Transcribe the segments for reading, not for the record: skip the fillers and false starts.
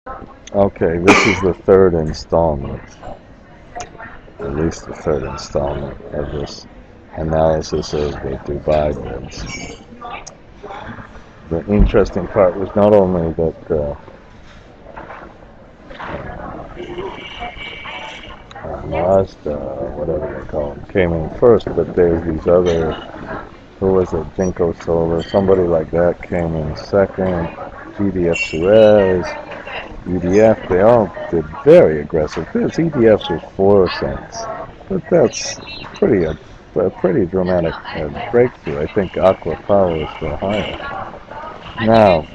Okay, this is the third installment, at least the third installment of this analysis of the Dubai bids. The interesting part was not only that Mazda, whatever they call them, came in first, but there's these other, who was it, Jinko Solar, somebody like that came in second, GDF Suez, EDF, they all did very aggressive bids. EDF's was 4 cents, but that's a pretty dramatic breakthrough. I think Aqua Power is still higher. Now,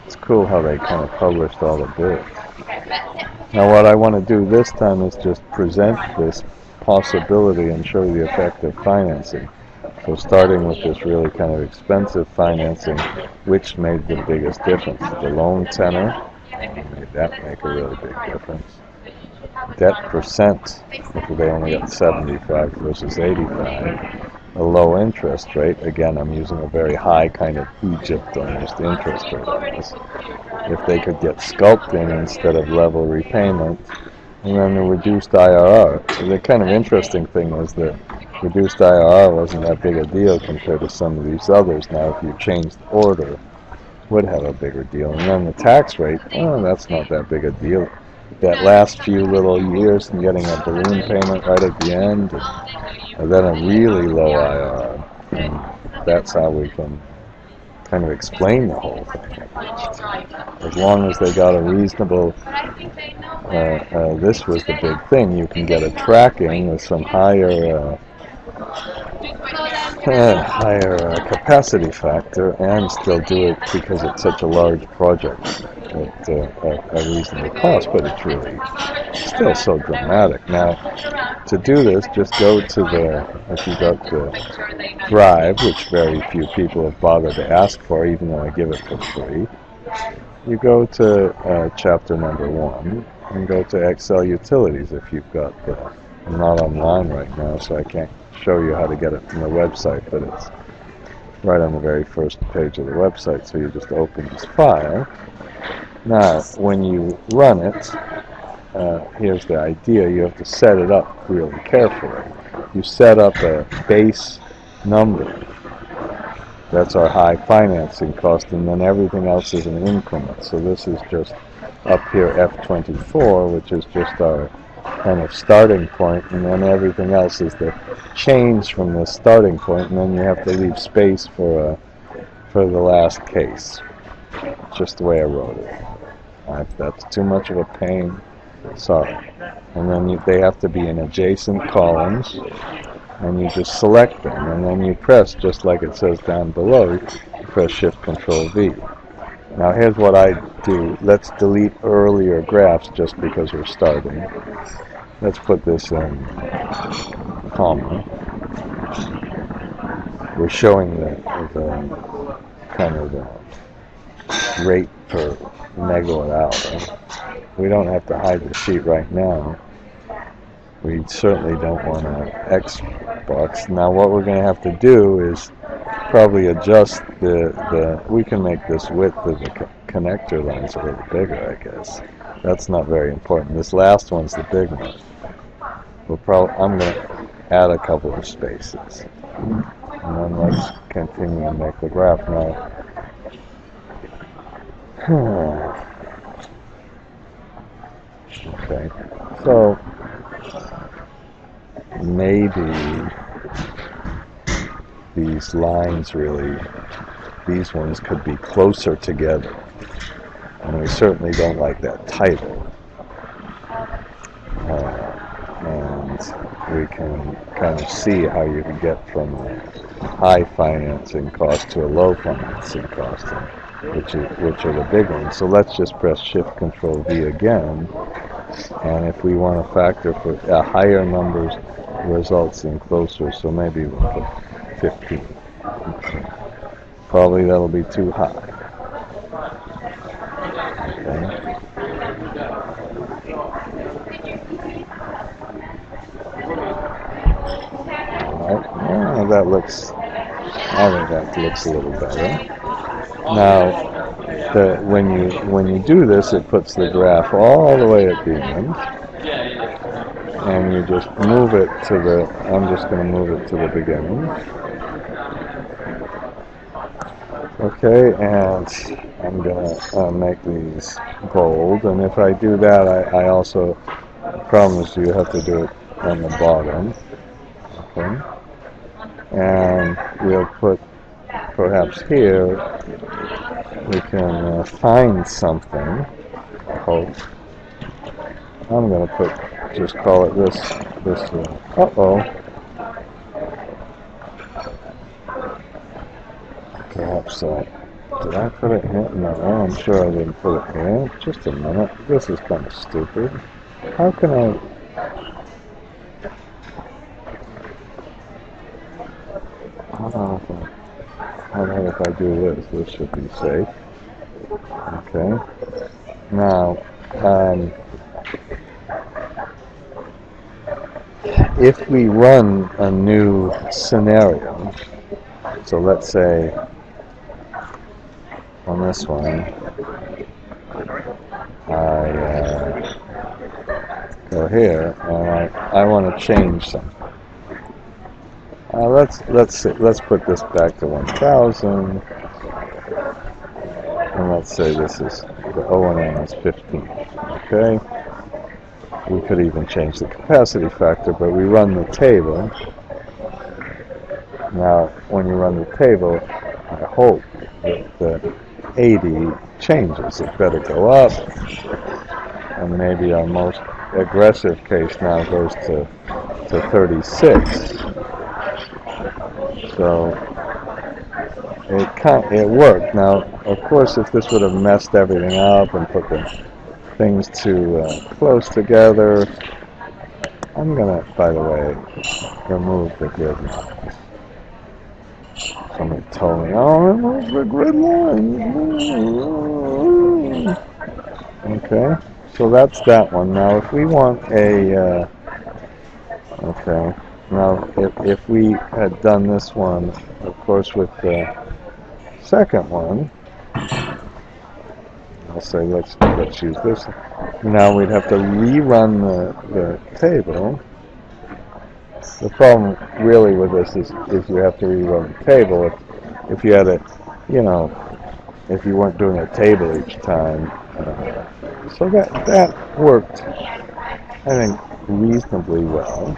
it's cool how they kind of published all the bids. Now what I want to do this time is just present this possibility and show you the effect of financing. So starting with this really kind of expensive financing, which made the biggest difference. The loan tenor, made that make a really big difference. Debt percent, if they only got 75 versus 85. A low interest rate, again I'm using a very high kind of Egypt almost interest rate on this. If they could get sculpting instead of level repayment, and then the reduced IRR. So the kind of interesting thing is that reduced IRR wasn't that big a deal compared to some of these others. Now if you changed order, would have a bigger deal. And then the tax rate, oh, that's not that big a deal. That last few little years and getting a balloon payment right at the end, and then a really low IRR. And that's how we can kind of explain the whole thing. As long as they got a reasonable, this was the big thing, you can get a tracking with some higher capacity factor and still do it because it's such a large project at a reasonable cost, but it's really still so dramatic. Now, to do this, just go to if you got the Drive, which very few people have bothered to ask for, even though I give it for free. You go to chapter number 1 and go to Excel Utilities if you've got I'm not online right now, so I can't show you how to get it from the website, but it's right on the very first page of the website, so you just open this file. Now, when you run it, here's the idea. You have to set it up really carefully. You set up a base number. That's our high financing cost, and then everything else is an increment. So this is just up here F24, which is just our kind of starting point, and then everything else is the change from the starting point, and then you have to leave space for the last case. Just the way I wrote it. If that's too much of a pain, sorry. And then they have to be in adjacent columns, and you just select them, and then you press, just like it says down below, you press Shift Control V. Now here's what I do. Let's delete earlier graphs just because we're starting. Let's put this in comma. We're showing the kind of the rate per megawatt hour. We don't have to hide the sheet right now. We certainly don't want to Xbox. Now what we're going to have to do is probably adjust we can make this width of the connector lines a little bigger, I guess. That's not very important. This last one's the big one. I'm going to add a couple of spaces. And then let's continue and make the graph now. Okay, so maybe these lines these ones could be closer together. And we certainly don't like that title. And we can kind of see how you can get from a high financing cost to a low financing cost, which are the big ones. So let's just press Shift Control V again. And if we want to factor for higher numbers, results in closer, so maybe we'll put 15. Okay. Probably that'll be too high. Okay. Alright, I think that looks a little better. Now, when you do this, it puts the graph all the way at the end, and you just move it to the. I'm just going to move it to the beginning. Okay, and I'm going to make these bold, and if I do that, I also, the problem is you have to do it on the bottom. Okay, and we'll put, perhaps here, we can find something. I hope. I'm going to put, just call it this, uh-oh. Perhaps, did I put it here? No, I'm sure I didn't put it here. Just a minute. This is kind of stupid. How can I... How about if I do this? This should be safe. Okay. Now, if we run a new scenario, so let's say on this one, I go here and I want to change something. Let's put this back to 1000, and let's say this is the O&M is 15. Okay. We could even change the capacity factor, but we run the table. Now, when you run the table, I hope that the 80 changes. It better go up, and maybe our most aggressive case now goes to 36. So it worked. Now, of course, if this would have messed everything up and put the things too close together, I'm gonna, by the way, remove the grid lines. Somebody told me, oh, remove the grid lines. Okay, so that's that one. Now, if we want a, okay, now if we had done this one, of course, with the second one, I'll say let's use this. Now we'd have to rerun the table. The problem really with this is you have to rerun the table. If you had it, if you weren't doing a table each time. So that worked, I think, reasonably well.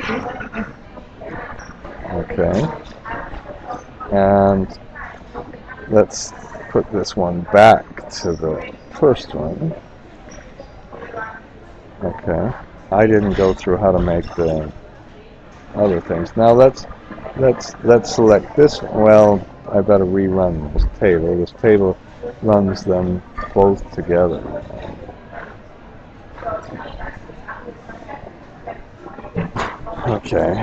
Okay. And let's put this one back to the first one. Okay. I didn't go through how to make the other things. Now let's select this one. Well, I better rerun this table. This table runs them both together. Okay.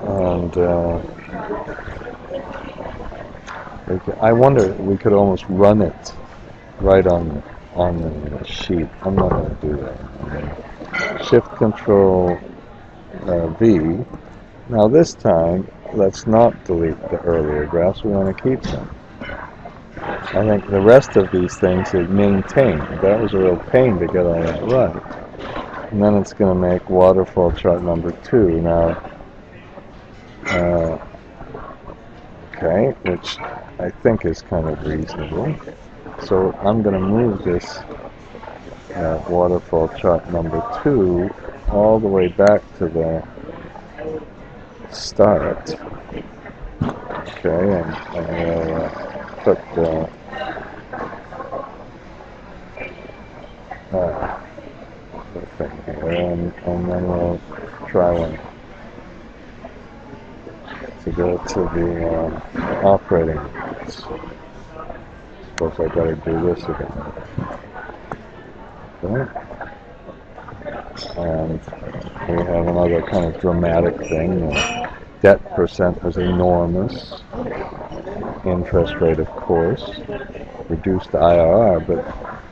And I wonder, we could almost run it right on the sheet. I'm not going to do that. Shift Control V. Now this time, let's not delete the earlier graphs. We want to keep them. I think the rest of these things is maintained. That was a real pain to get all that right. And then it's going to make waterfall chart number 2. Now, okay, which I think is kind of reasonable. So I'm going to move this waterfall chart number 2 all the way back to the start. Okay, and I'll put the thing here, and then we'll try one to go to the operating units. Suppose I better do this again. Okay. And we have another kind of dramatic thing. The debt percent was enormous. Interest rate, of course. Reduced IRR, but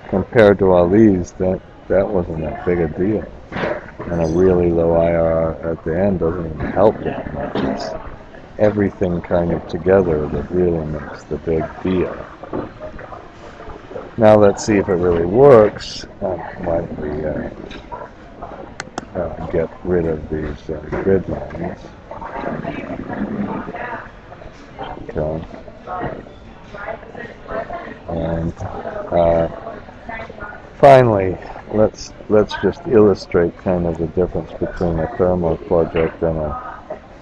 compared to all these, that wasn't that big a deal. And a really low IRR at the end doesn't even help that much. It's everything kind of together that really makes the big deal. Now let's see if it really works. Why don't we get rid of these grid lines? Okay. And finally, let's just illustrate kind of the difference between a thermal project and a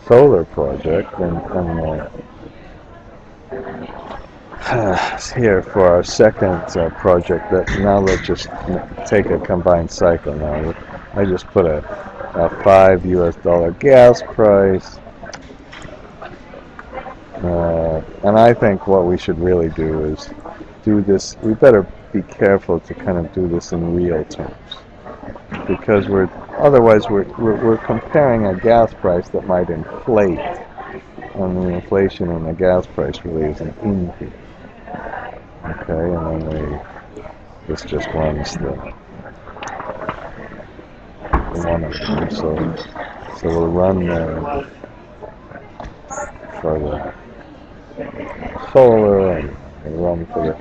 solar project. And here for our second project. That now let's just take a combined cycle. Now I just put a $5 US gas price. And I think what we should really do is do this. We better be careful to kind of do this in real terms, because otherwise we're comparing a gas price that might inflate, and the inflation in the gas price really is an increase. Okay, and then this just runs the one of them. So we'll run for the solar and run for the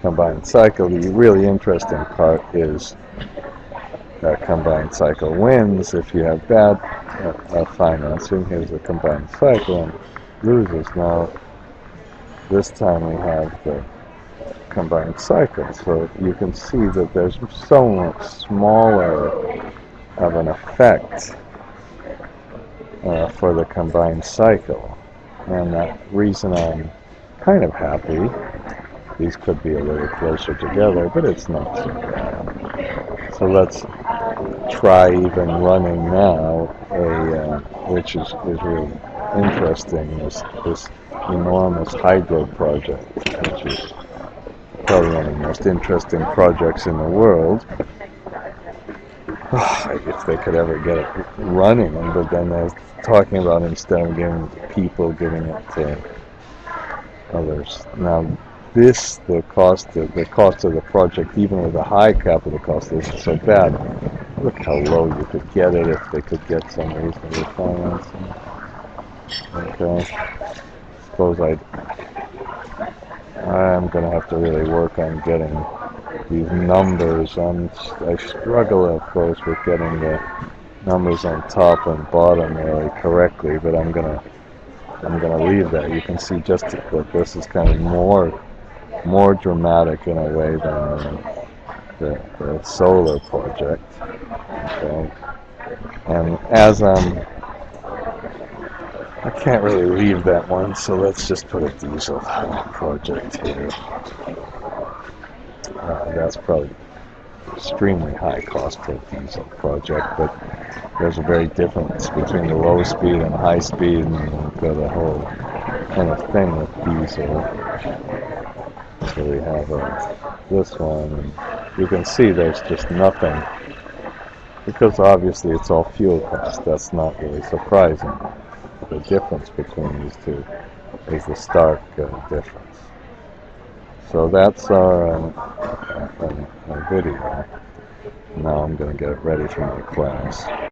combined cycle. The really interesting part is that combined cycle wins if you have bad financing. Here's the combined cycle and loses. Now this time we have the combined cycle, so you can see that there's so much smaller of an effect for the combined cycle, and that reason I'm kind of happy. These could be a little closer together, but it's not so bad. So let's try even running now which is really interesting, this enormous hydro project, which is probably one of the most interesting projects in the world. If they could ever get it running, but then they're talking about instead of giving it to people, giving it to others. Now the cost of the project, even with a high capital cost, isn't so bad. Look how low you could get it if they could get some reasonable financing. Okay, suppose I'm going to have to really work on getting these numbers. I struggle, of course, with getting the numbers on top and bottom really correctly, but I'm gonna leave that. You can see just that this is kind of more dramatic in a way than the solar project. Okay, and as I can't really leave that one, so let's just put a diesel project here. That's probably extremely high cost for a diesel project, but there's a very difference between the low speed and high speed, and you've got a whole kind of thing with diesel. So we have this one, and you can see there's just nothing, because obviously it's all fuel cost. That's not really surprising. The difference between these two is the stark difference. So that's our video. Now I'm going to get it ready for my class.